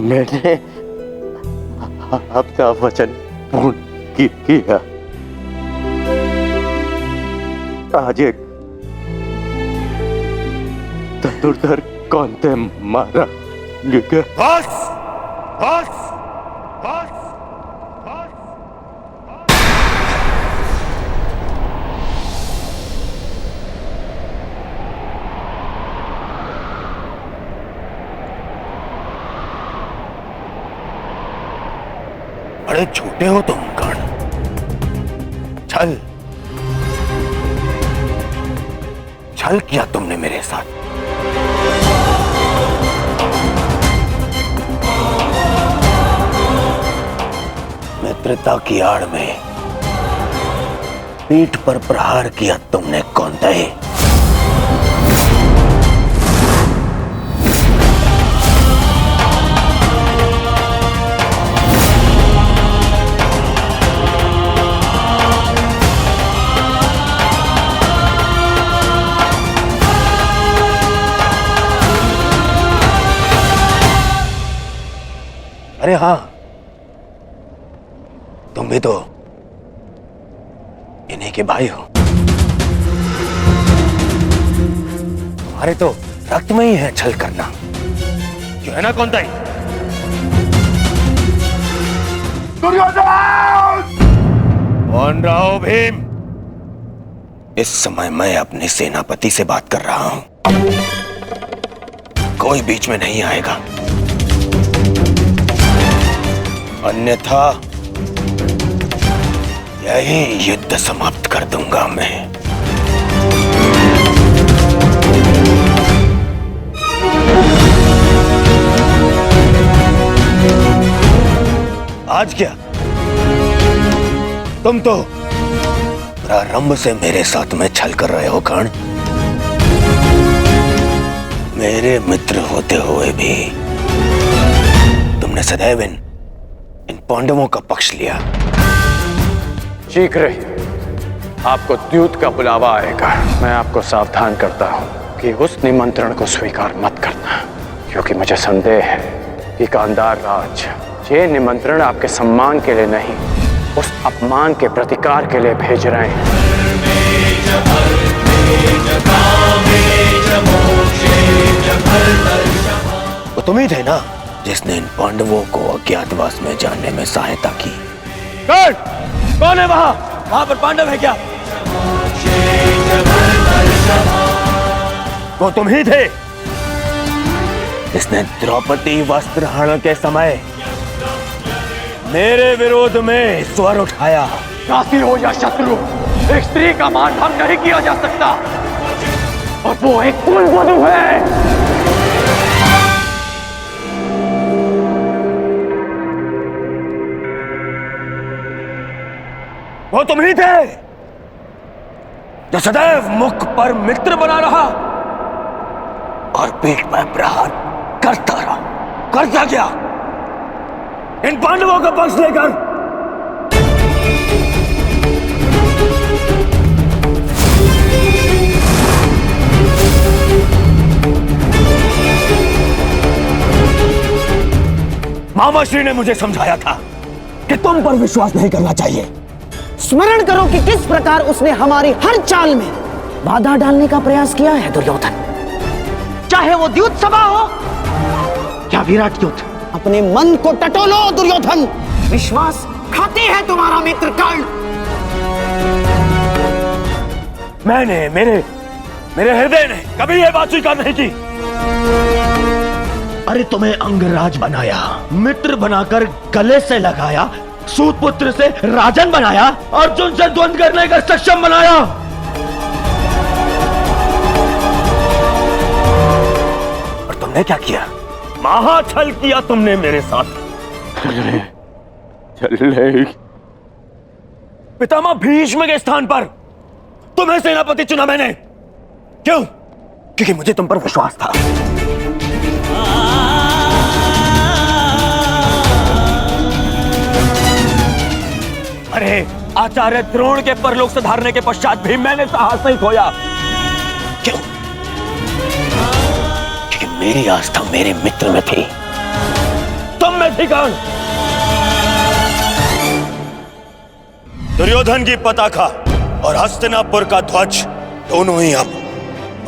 मैंने आपका वचन पूर्ण किया। आज एक धनुर्धर कौनते मारा गया। बस बस बस। बड़े छोटे हो तुम कर्ण। छल छल किया तुमने मेरे साथ। मित्रता की आड़ में पीठ पर प्रहार किया तुमने कौंते। अरे हाँ, तुम भी तो इन्हीं के भाई हो। तुम्हारे तो रक्त में ही है छल करना, जो है ना कौनते? कौन रहा हो भीम? इस समय मैं अपने सेनापति से बात कर रहा हूं, कोई बीच में नहीं आएगा, अन्यथा यही युद्ध समाप्त कर दूंगा मैं। आज क्या तुम तो प्रारंभ से मेरे साथ में छल कर रहे हो कर्ण। मेरे मित्र होते हुए भी तुमने सदैव इन पांडवों का पक्ष लिया। शीघ्र ही आपको द्यूत का बुलावा आएगा। मैं आपको सावधान करता हूं कि उस निमंत्रण को स्वीकार मत करना, क्योंकि मुझे संदेह है कि गांधार राज ये निमंत्रण आपके सम्मान के लिए नहीं, उस अपमान के प्रतिकार के लिए भेज रहे हैं। वो तुम ही थे ना जिसने इन पांडवों को अज्ञातवास में जाने में सहायता की। कौन है वहां? वहां पर पांडव है क्या? वो तुम ही थे जिसने द्रौपदी वस्त्रहरण के समय मेरे विरोध में स्वर उठाया। काशी हो या शत्रु, एक स्त्री का मान भंग नहीं किया जा सकता, और वो एक कुलवधू है। वो तुम ही थे जो सदैव मुख पर मित्र बना रहा और पीठ पर प्रहार करता रहा, करता गया। इन पांडवों का पक्ष लेकर। मामाश्री ने मुझे समझाया था कि तुम पर विश्वास नहीं करना चाहिए। स्मरण करो कि किस प्रकार उसने हमारी हर चाल में बाधा डालने का प्रयास किया है दुर्योधन। चाहे वो द्यूत सभा हो या विराट युद्ध। अपने मन को टटोलो दुर्योधन। विश्वास खाते हैं तुम्हारा मित्र कर्ण। मेरे हृदय ने कभी यह बात स्वीकार नहीं की। अरे तुम्हें अंगराज बनाया, मित्र बनाकर गले से लगाया, सूत पुत्र से राजन बनाया, अर्जुन से द्वंद्व करने का सक्षम बनाया। और तुमने क्या किया? महाछल किया तुमने मेरे साथ। पितामह भीष्म के स्थान पर तुम्हें सेनापति चुना मैंने। क्यों? क्योंकि मुझे तुम पर विश्वास था। अरे आचार्य द्रोण के परलोक सुधारने के पश्चात भी मैंने साहस नहीं खोया। क्यों? क्योंकि मेरी आस्था मेरे मित्र में थी, तुम में थी कौन? दुर्योधन की पताका और हस्तिनापुर का ध्वज दोनों ही अब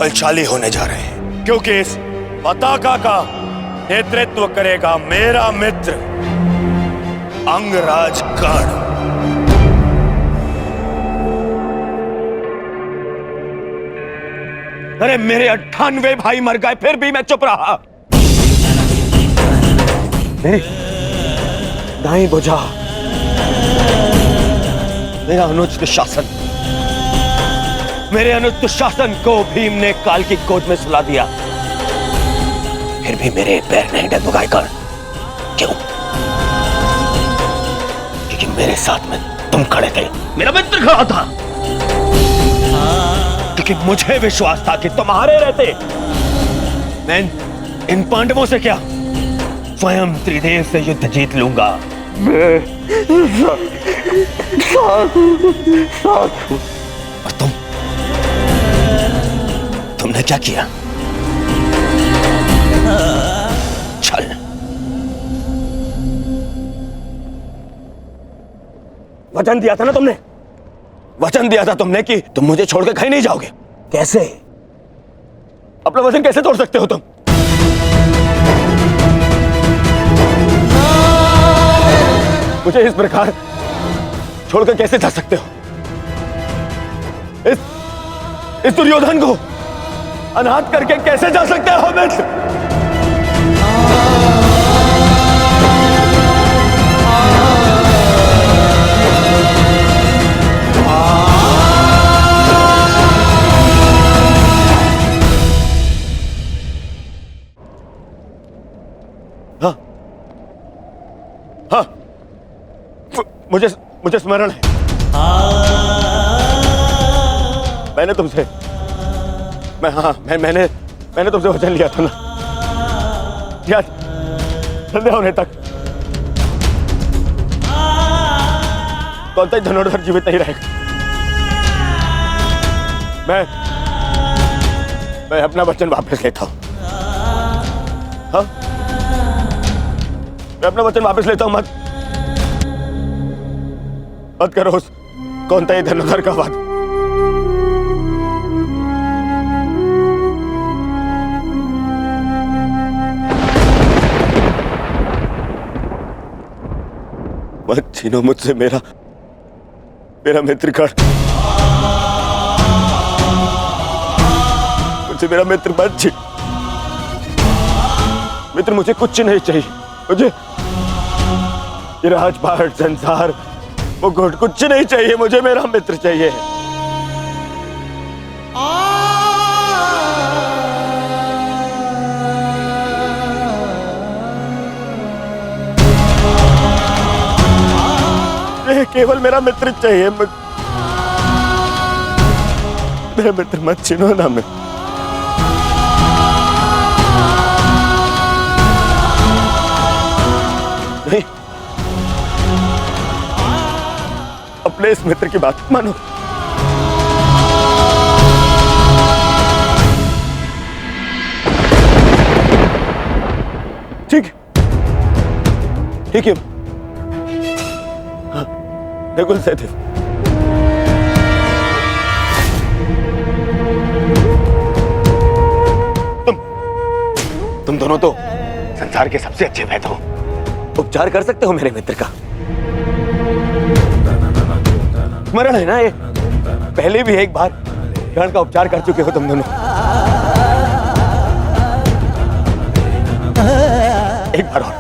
बलशाली होने जा रहे हैं, क्योंकि इस पताका का नेतृत्व करेगा मेरा मित्र अंगराज कर्ण। अरे मेरे 98 भाई मर गए, फिर भी मैं चुप रहा। मेरी दाई बुझा मेरा अनुचित शासन, मेरे अनुचित शासन को भीम ने काल की गोद में सुला दिया। फिर भी मेरे पैर नहीं डगमगाए कर्ण। क्यों? क्योंकि मेरे साथ में तुम खड़े थे, मेरा मित्र खड़ा था। क्योंकि मुझे विश्वास था कि तुम्हारे रहते मैं इन पांडवों से क्या, स्वयं त्रिदेव से युद्ध जीत लूंगा। और तुमने क्या किया? छल। वचन दिया था ना तुमने, वचन दिया था तुमने कि तुम मुझे छोड़कर कहीं नहीं जाओगे। कैसे? अपना वचन कैसे तोड़ सकते हो तुम? मुझे इस प्रकार छोड़कर कैसे जा सकते हो? इस दुर्योधन को अनाथ करके कैसे जा सकते हो मित्र? हाँ, मुझे स्मरण है। मैंने तुमसे वचन लिया था ना, याद? संध्या होने तक कौन सा धनुर्धर जीवित नहीं रहेगा। मैं अपना वचन वापस लेता हूं। हाँ, मैं अपना वचन वापस लेता हूं। मत करो उस कौन सा धनुर्धर का वाद। मत छीनो मुझसे मेरा मित्र कर्ण। मुझसे मेरा मित्र मत छीन। मित्र मुझे कुछ नहीं चाहिए। मुझे ये राजपाट, संसार, वो कुछ नहीं चाहिए। मुझे मेरा मित्र चाहिए। केवल मेरा मित्र चाहिए। मेरा मित्र मत छीनो ना। मैं नहीं, अपने इस मित्र की बात मानो। ठीक है, हाँ, बिल्कुल सहदेव। तुम दोनों तो संसार के सबसे अच्छे वैद्य हो, उपचार कर सकते हो मेरे मित्र का। स्मरण है ना ये, पहले भी एक बार ग्रहण का उपचार कर चुके हो तुम दोनों। एक बार और,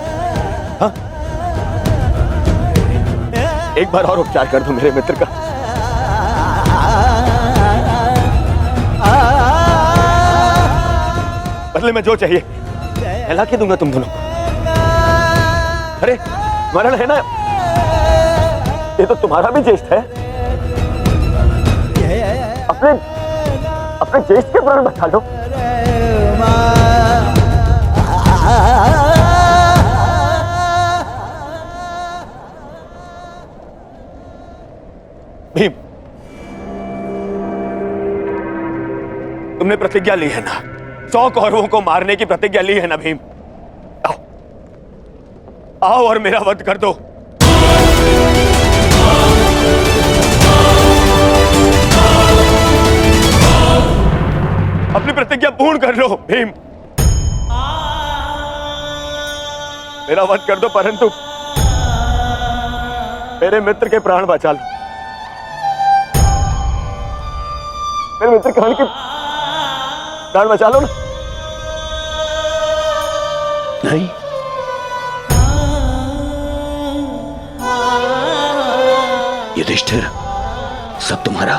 हाँ? एक बार और उपचार कर दो मेरे मित्र का। बदले में जो चाहिए मैं ला के दूंगा तुम दोनों को। अरे स्मरण है ना, ये तो तुम्हारा भी ज्येष्ठ है। अपने ज्येष्ठ के प्राण बचा लो। भीम, तुमने प्रतिज्ञा ली है ना, 100 कौरवों को मारने की प्रतिज्ञा ली है ना भीम? आओ, आओ और मेरा वध कर दो। अपनी प्रतिज्ञा पूर्ण कर लो भीम। मेरा वध कर दो, परंतु मेरे मित्र के प्राण बचा लो। मेरे मित्र कर्ण के प्राण बचा लो ना। नहीं, युधिष्ठिर, सब तुम्हारा,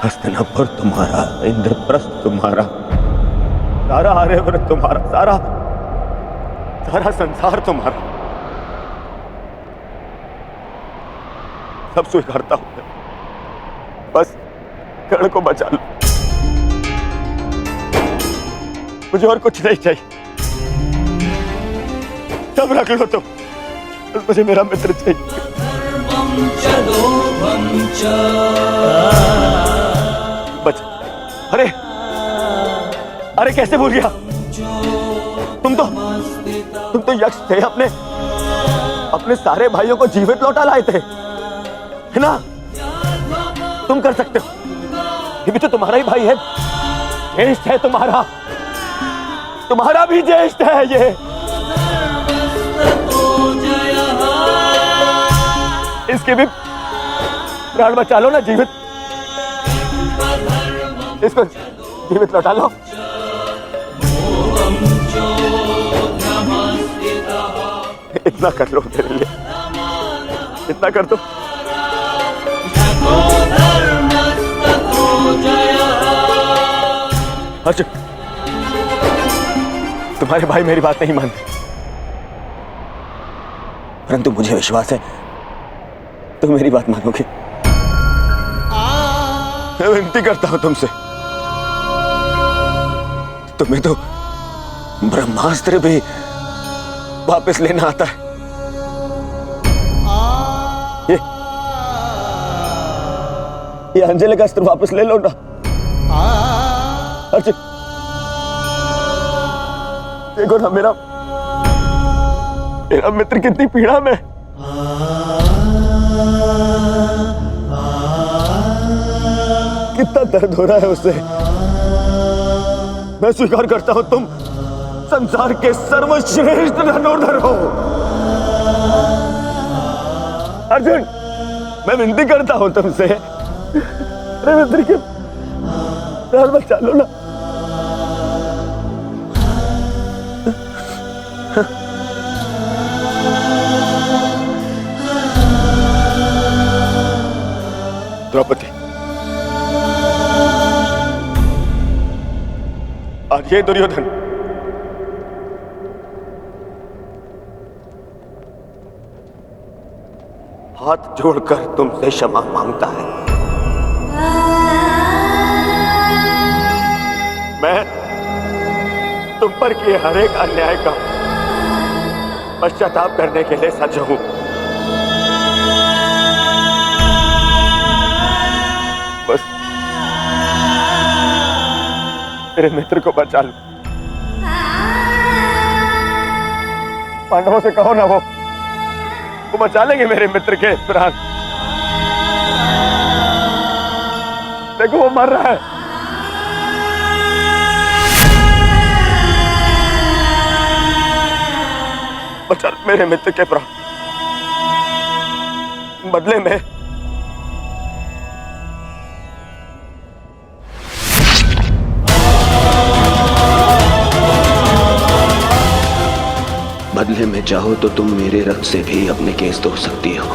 हस्तिनापुर तुम्हारा, इंद्रप्रस्थ तुम्हारा, सारा आर्यव्रत तुम्हारा, सारा संसार तुम्हारा। सब स्वीकारता हूं, बस कर्ण को बचा लो। मुझे और कुछ नहीं चाहिए, सब रख लो तुम, बस मुझे मेरा मित्र चाहिए। बच, अरे अरे कैसे भूल गया? तुम तो यक्ष थे, अपने सारे भाइयों को जीवित लौटा लाए थे, है ना? तुम कर सकते हो, ये भी तो तुम्हारा ही भाई है, ज्येष्ठ है तुम्हारा भी ज्येष्ठ है ये। इसके भी प्राण बचा लो ना, जीवित, इसको जीवित लौटा लो। इतना कर लो मेरे लिए, इतना कर दो। अर्जुन, तुम्हारे भाई मेरी बात नहीं मानते, परंतु मुझे विश्वास है तुम मेरी बात मानोगे। मैं विनती करता हूं तुमसे, तुम्हें तो ब्रह्मास्त्र भी वापस लेना आता है। ये अंजलि का अस्त्र वापस ले लो ना अर्जुन। देखो ना मेरा मित्र कितनी पीड़ा में। कितना दर्द हो रहा है उसे। मैं स्वीकार करता हूं तुम संसार के सर्वश्रेष्ठ धनुर्धर हो अर्जुन। मैं विनती करता हूं तुमसे, अरे मित्र के प्राण बचा लो ना। द्रौपदी, आज ये दुर्योधन हाथ जोड़कर तुमसे क्षमा मांगता है। मैं तुम पर किए हर एक अन्याय का पश्चाताप करने के लिए सज्ज हूं। बस मेरे मित्र को बचा लो। पांडवों से कहो ना, वो बचा लेंगे मेरे मित्र के प्राण। देखो वो मर रहा है। बचा मेरे मित्र के प्राण, बदले में चाहो तो तुम मेरे रथ से भी अपने केस धो सकती हो।